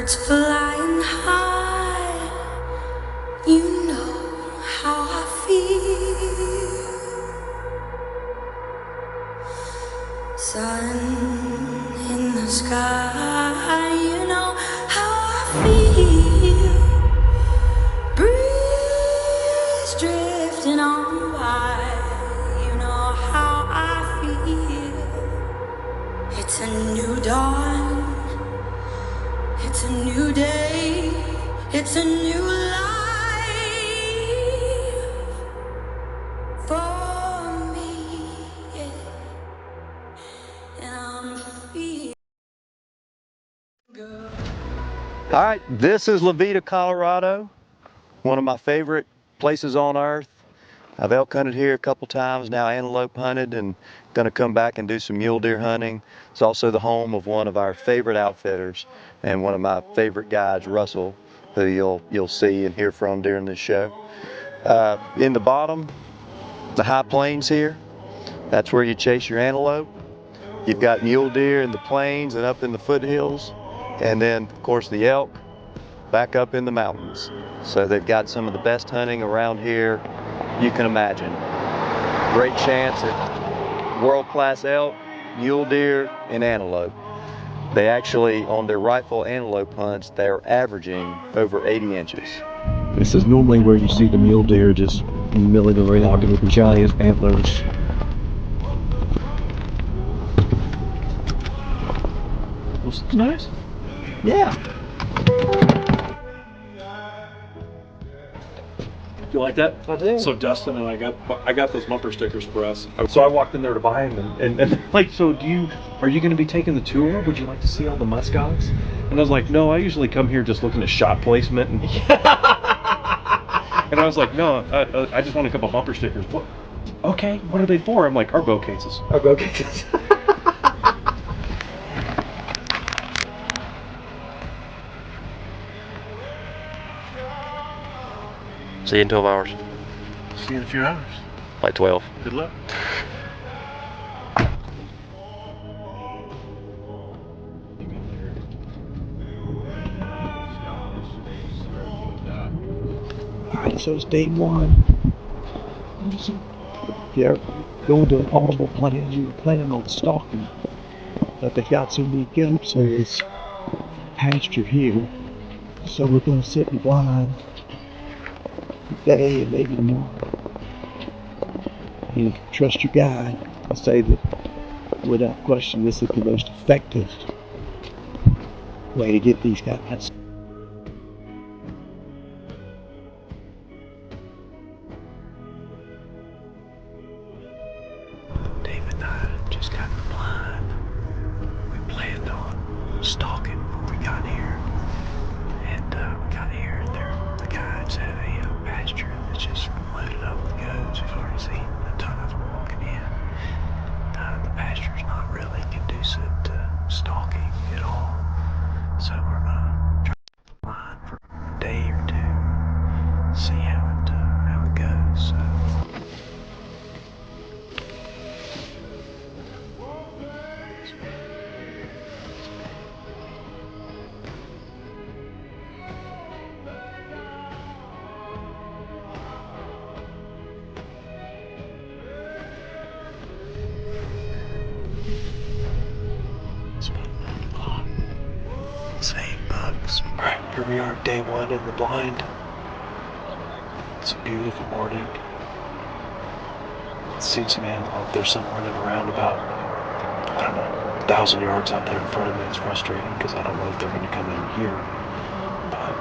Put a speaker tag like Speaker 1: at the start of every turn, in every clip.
Speaker 1: Birds flying high, you know how I feel. Sun in the sky, you know how I feel. Breeze drifting on by, you know how I feel. It's a new dawn, it's a new day, it's a new life for me, yeah. And I'm feeling good.
Speaker 2: All right, this is La Veta, Colorado, one of my favorite places on earth. I've elk hunted here a couple times now, antelope hunted, and gonna come back and do some mule deer hunting. It's also the home of one of our favorite outfitters and one of my favorite guides, Russell, who you'll see and hear from during this show. In the bottom, the high plains here, that's where you chase your antelope. You've got mule deer in the plains and up in the foothills, and then of course the elk back up in the mountains. So they've got some of the best hunting around here you can imagine. Great chance at world-class elk, mule deer, and antelope. They actually, on their rifle antelope hunts, they're averaging over 80 inches.
Speaker 3: This is normally where you see the mule deer just milling around with giant antlers. This is nice.
Speaker 2: Yeah.
Speaker 3: You like that?
Speaker 2: I do.
Speaker 3: So Dustin and I got those bumper stickers for us. So I walked in there to buy them, and like, so are you going to be taking the tour? Would you like to see all the muskox? And I was like, no, I usually come here just looking at shot placement. And, and I was like, no, I just want a couple bumper stickers. What? Okay, what are they for? I'm like, our bow cases.
Speaker 2: Our bow cases.
Speaker 4: See you in 12 hours.
Speaker 3: See you in a few hours.
Speaker 4: Like 12.
Speaker 3: Good luck. Alright, so it's day one. Yeah, going to an audible plan. You were planning on stalking, but they've got so many goats, so it's pasture here. So we're going to sit in blind today and maybe tomorrow. And trust your guide. I say that without question, this is the most effective way to get these guys. David and I just got in the blind. We planned on stalking before we got here. And we got here and the guides have a pasture that's just loaded up with goats. We've already seen a ton of them walking in. The pasture's not really conducive to stalking at all. So we're gonna try the line for a day or two, see how it goes. So. Same bugs. Alright, here we are, day one in the blind. It's a beautiful morning. Seen some antelope. There's some running around about, I don't know, 1,000 yards out there in front of me. It's frustrating because I don't know if they're going to come in here. But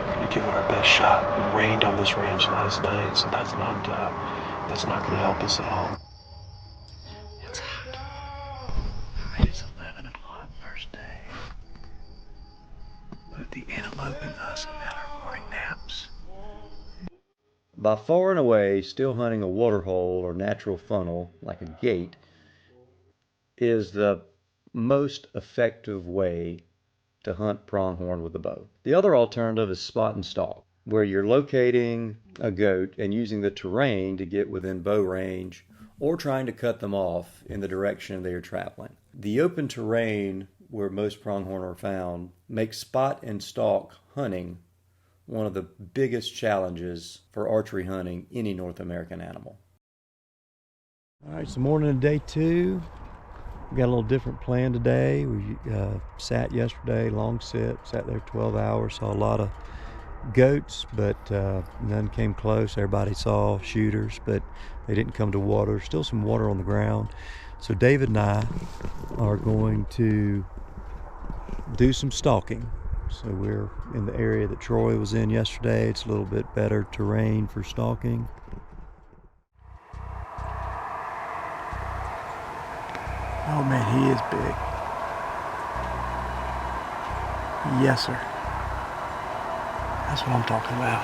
Speaker 3: we're going to give it our best shot. It rained on this ranch last night, so that's not going to help us at all. It's hot. It's 11 o'clock first day. Both the antelope and us have had our morning naps.
Speaker 2: By far and away, still hunting a waterhole or natural funnel, like a gate, is the most effective way to hunt pronghorn with a bow. The other alternative is spot and stalk, where you're locating a goat and using the terrain to get within bow range or trying to cut them off in the direction they are traveling. The open terrain where most pronghorn are found, makes spot and stalk hunting one of the biggest challenges for archery hunting any North American animal. All right, so morning of day 2. We got a little different plan today. We sat yesterday, long sat there 12 hours, saw a lot of goats, but none came close. Everybody saw shooters, but they didn't come to water. Still some water on the ground. So David and I are going to do some stalking. So we're in the area that Troy was in yesterday. It's a little bit better terrain for stalking.
Speaker 3: Oh man, he is big. Yes, sir. That's what I'm talking about.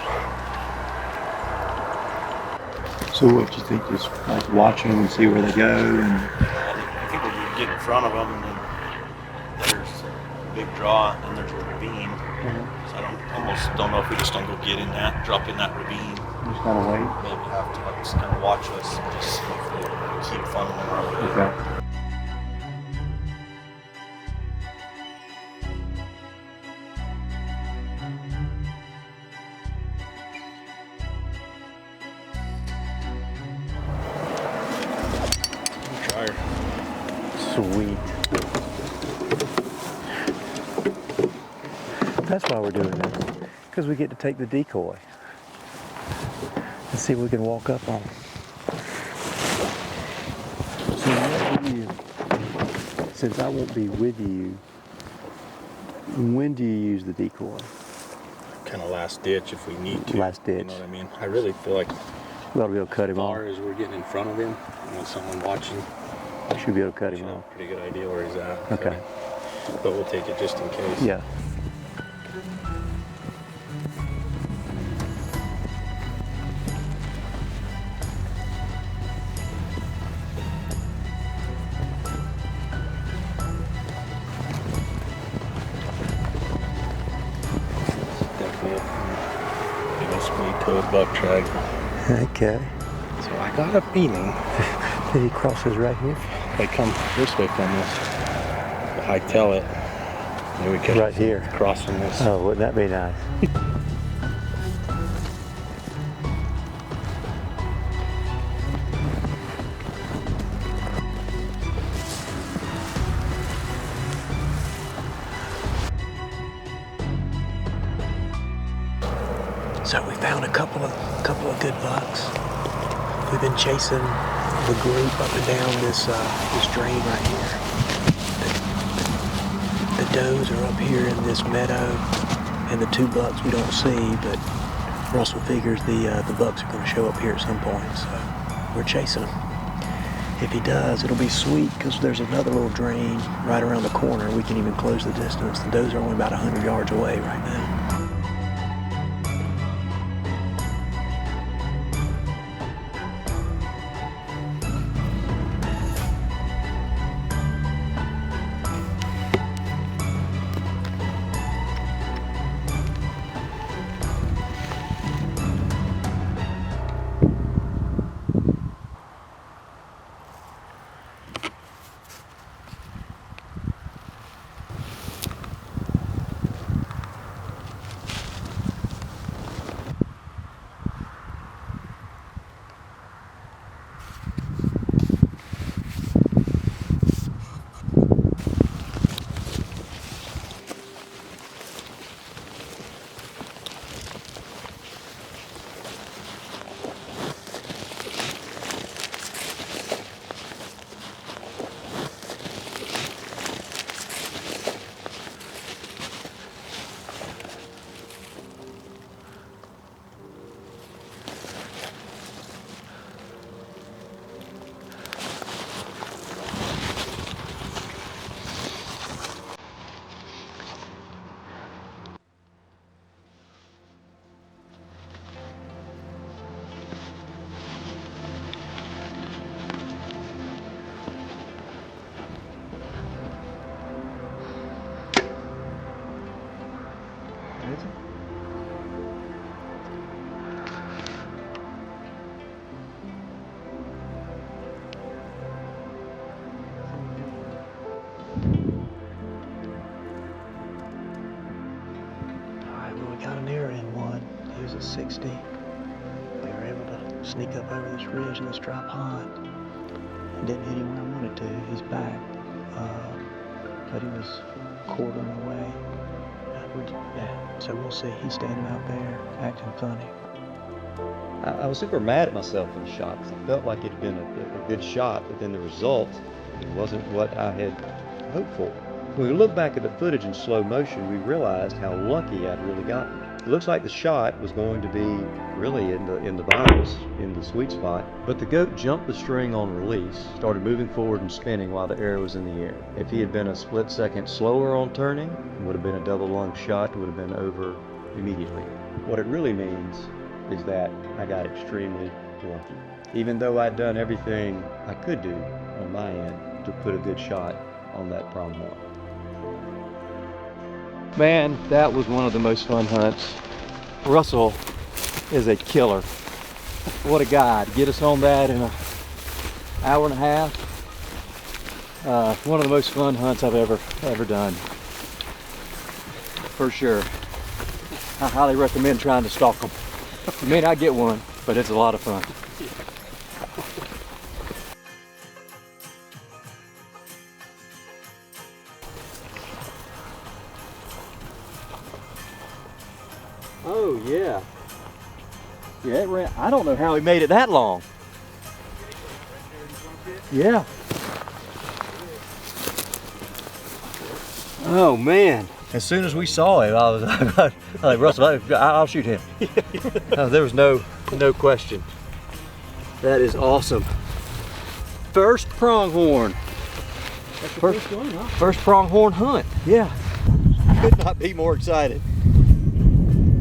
Speaker 2: So what do you think, just like watching and see where they go? And
Speaker 5: I think we can get in front of them, and then there's a big draw, and there's a ravine. So I almost don't know if we just don't go get in that, drop in that ravine.
Speaker 2: just kind of wait?
Speaker 5: Maybe have to just kind of watch us and just see if they keep funneling our way.
Speaker 2: Okay.
Speaker 5: Try her.
Speaker 3: Sweet. That's why we're doing this, because we get to take the decoy and see if we can walk up on them. So what do you, since I won't be with you, when do you use the decoy?
Speaker 5: Kind of last ditch if we need to.
Speaker 3: Last ditch.
Speaker 5: You know what I mean? I really feel like
Speaker 3: We ought to be able to cut
Speaker 5: as
Speaker 3: him off.
Speaker 5: far as we're getting in front of him, and with someone watching,
Speaker 3: We should be able to cut
Speaker 5: we
Speaker 3: him
Speaker 5: should have
Speaker 3: off.
Speaker 5: a pretty good idea where he's at.
Speaker 3: Okay.
Speaker 5: But we'll take it just in case.
Speaker 3: Yeah.
Speaker 5: Definitely a sweet-toed buck track.
Speaker 3: Okay.
Speaker 5: So I got a feeling
Speaker 3: Did he crosses right here?
Speaker 5: they come this way from us. If I tell it, maybe we could
Speaker 3: Right here.
Speaker 5: crossing this.
Speaker 3: Oh, wouldn't that be nice? So we found a couple of good bucks. We've been chasing the group up and down this drain right here. The does are up here in this meadow, and the 2 bucks we don't see, but Russell figures the bucks are going to show up here at some point, so we're chasing them. If he does, it'll be sweet because there's another little drain right around the corner. We can even close the distance. The does are only about 100 yards away right now. a 60. We were able to sneak up over this ridge in this dry pond. And didn't hit him where I wanted to. He's back. But he was quartering away. Yeah, so we'll see. He's standing out there acting funny.
Speaker 2: I was super mad at myself for the shot, 'cause I felt like it had been a good shot, but then the result wasn't what I had hoped for. When we look back at the footage in slow motion, we realized how lucky I'd really gotten. It looks like the shot was going to be really in the vines, in the sweet spot, but the goat jumped the string on release, started moving forward and spinning while the arrow was in the air. If he had been a split second slower on turning, it would have been a double lung shot, it would have been over immediately. What it really means is that I got extremely lucky. Even though I'd done everything I could do on my end to put a good shot on that pronghorn. Man, that was one of the most fun hunts. Russell is a killer. What a guy to get us on that in an hour and a half. One of the most fun hunts I've ever done. For sure. I highly recommend trying to stalk them. You may not get one, but it's a lot of fun. Oh yeah. Yeah, it ran. I don't know how he made it that long. Yeah. Oh man. As soon as we saw him, I was like, Russell, I'll shoot him. There was no question. That is awesome. First pronghorn.
Speaker 3: That's the first one, huh?
Speaker 2: First pronghorn hunt. Yeah. Could not be more excited.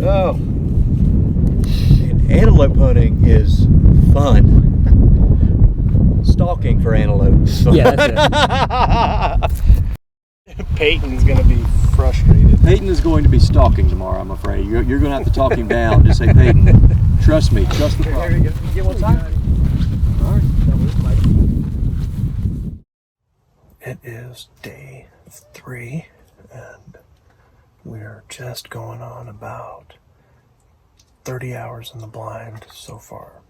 Speaker 2: Oh. And antelope hunting is fun. Stalking for antelope is fun.
Speaker 3: Yeah, that's it. Peyton's gonna be frustrated.
Speaker 2: Peyton is going to be stalking tomorrow, I'm afraid. You're going to have to talk him down. Just say, Peyton, trust me, trust the
Speaker 3: There you go. You get one side?
Speaker 2: All right.
Speaker 3: It is day 3, and we're just going on about 30 hours in the blind so far.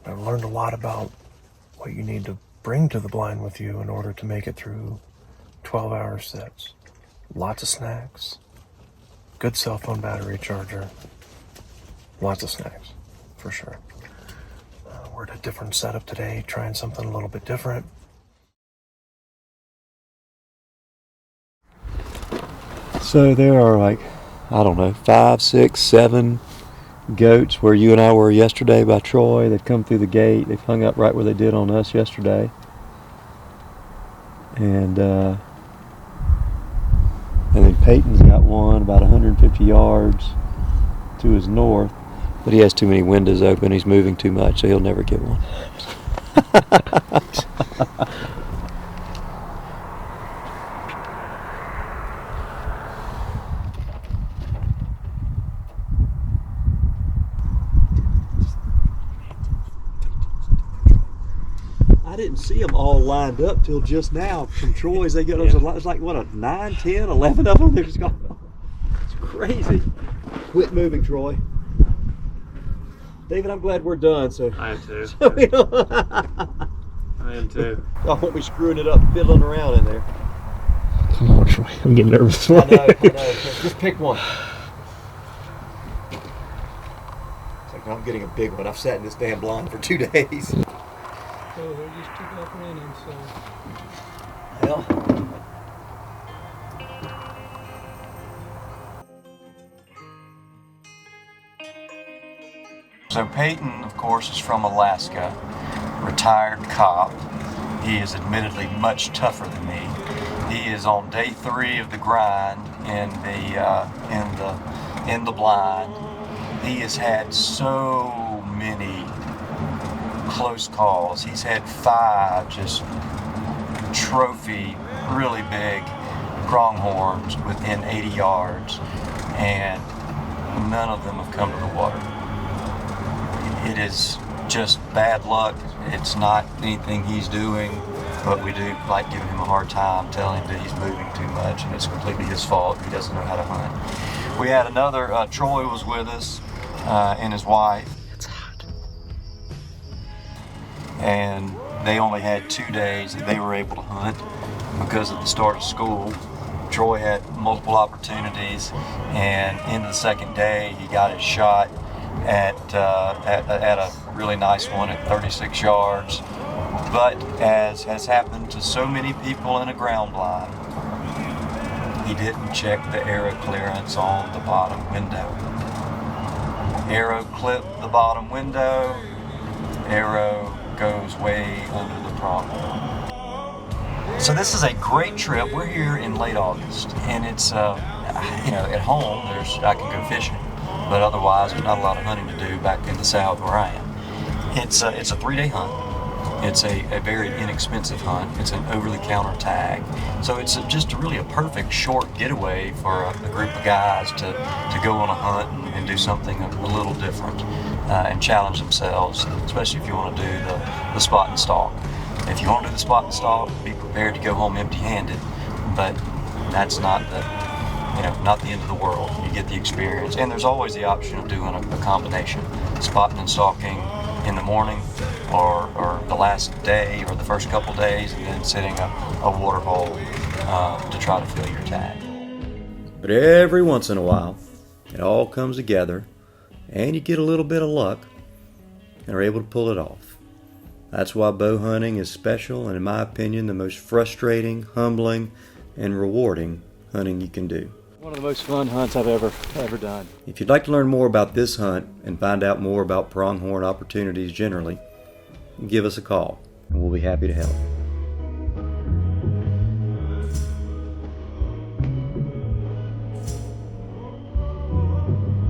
Speaker 3: I've learned a lot about what you need to bring to the blind with you in order to make it through 12-hour sets. Lots of snacks, good cell phone battery charger, lots of snacks, for sure. We're at a different setup today, trying something a little bit different.
Speaker 2: So there are like, I don't know, 5, 6, 7 goats where you and I were yesterday by Troy. They've come through the gate. They've hung up right where they did on us yesterday. And then Peyton's got one about 150 yards to his north, but he has too many windows open. He's moving too much, so he'll never get one. I didn't see them all lined up till just now from Troy's. They got, it's like, what, a 9, 10, 11 of them? They're just gone. It's crazy. Quit moving, Troy. David, I'm glad we're done. So
Speaker 3: I am too.
Speaker 2: So we don't,
Speaker 3: I am too.
Speaker 2: I won't be screwing it up, fiddling around in there.
Speaker 3: Come on, Troy. I'm getting nervous.
Speaker 2: I know. Just pick one. It's like, I'm getting a big one. I've sat in this damn blind for 2 days.
Speaker 3: So they just took off running, so.
Speaker 2: Well. So Peyton, of course, is from Alaska, retired cop. He is admittedly much tougher than me. He is on day 3 of the grind in the blind. He has had so many close calls. He's had 5 just trophy, really big pronghorns within 80 yards, and none of them have come to the water. It is just bad luck. It's not anything he's doing, but we do like giving him a hard time, telling him that he's moving too much, and it's completely his fault. He doesn't know how to hunt. We had another, Troy was with us. and his wife.
Speaker 4: It's hot.
Speaker 2: And they only had 2 days that they were able to hunt because at the start of school, Troy had multiple opportunities, and in the second day he got his shot at a really nice one at 36 yards. But as has happened to so many people in a ground blind, he didn't check the arrow clearance on the bottom window. Arrow clipped the bottom window, arrow goes way under the pronghorn. So this is a great trip. We're here in late August, and it's at home I can go fishing, but otherwise there's not a lot of hunting to do back in the south where I am. It's a 3-day hunt. It's a very inexpensive hunt. It's an over-the-counter tag, so it's just really a perfect short getaway for a group of guys to go on a hunt and do something a little different and challenge themselves, especially if you want to do the spot and stalk. If you want to do the spot and stalk, be prepared to go home empty-handed, but that's not the end of the world. You get the experience, and there's always the option of doing a combination, spotting and stalking in the morning, or the last day, or the first couple days, and then setting a water hole to try to fill your tag. But every once in a while, it all comes together, and you get a little bit of luck, and are able to pull it off. That's why bow hunting is special, and in my opinion, the most frustrating, humbling, and rewarding hunting you can do.
Speaker 6: One of the most fun hunts I've ever done.
Speaker 2: If you'd like to learn more about this hunt and find out more about pronghorn opportunities generally, give us a call, and we'll be happy to help.